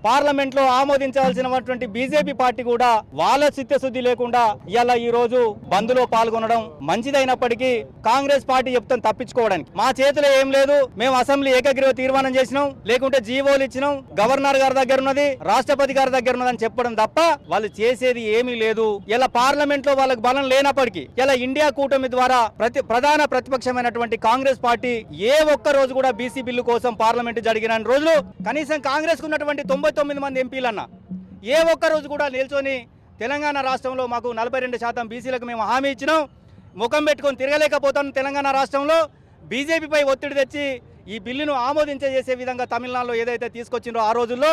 Parliament లో ఆమోదించాల్సినటువంటి BJP party కూడా వాళ్ళ చిత్తశుద్ధి లేకుండా ఇలా ఈ రోజు బంద్ లో పాల్గొనడం మంచిదైనప్పటికీ కాంగ్రెస్ పార్టీ చెప్తాం తప్పించుకోవడానికి మా చేతిలో ఏం లేదు. మేము అసెంబ్లీ ఏకగ్రీవ తీర్మానం చేసినాం, లేకుంటే జీవోలు ఇచ్చినాం, గవర్నర్ గారి దగ్గర ఉన్నది, రాష్ట్రపతి గారి దగ్గర ఉన్నదని చెప్పడం తప్ప వాళ్ళు చేసేది ఏమీ లేదు. ఇలా పార్లమెంట్ లో వాళ్ళకి బలం లేనప్పటికీ ఇలా ఇండియా కూటమి ద్వారా ప్రధాన ప్రతిపక్షమైనటువంటి కాంగ్రెస్ పార్టీ ఏ ఒక్క రోజు కూడా బీసీ బిల్లు కోసం పార్లమెంట్ జరిగిన రోజులు కనీసం కాంగ్రెస్ కు ఉన్నటువంటి 99 మంది ఎంపీలన్న ఏ ఒక్క రోజు కూడా నిల్చొని తెలంగాణ రాష్ట్రంలో మాకు 42% బీసీలకు మేము హామీ ఇచ్చినాం, ముఖం పెట్టుకొని తిరగలేకపోతాం. తెలంగాణ రాష్ట్రంలో బీజేపీపై ఒత్తిడి తెచ్చి ఈ బిల్లును ఆమోదించేసే విధంగా తమిళనాడులో ఏదైతే తీసుకొచ్చిందో ఆ రోజుల్లో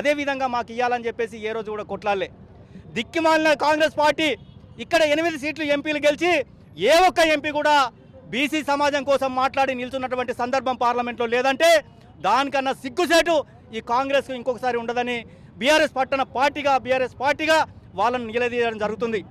అదే విధంగా మాకు ఇవ్వాలని చెప్పేసి ఏ రోజు కూడా కొట్లాడలే. దిక్కిమాలిన కాంగ్రెస్ పార్టీ ఇక్కడ 8 సీట్లు ఎంపీలు గెలిచి ఏ ఒక్క ఎంపీ కూడా బీసీ సమాజం కోసం మాట్లాడి నిల్చున్నటువంటి సందర్భం పార్లమెంట్లో లేదంటే దానికన్నా సిగ్గుసేటు ఈ కాంగ్రెస్కు ఇంకొకసారి ఉండదని బీఆర్ఎస్ పార్టీగా వాళ్ళని నిలదీయడం జరుగుతుంది.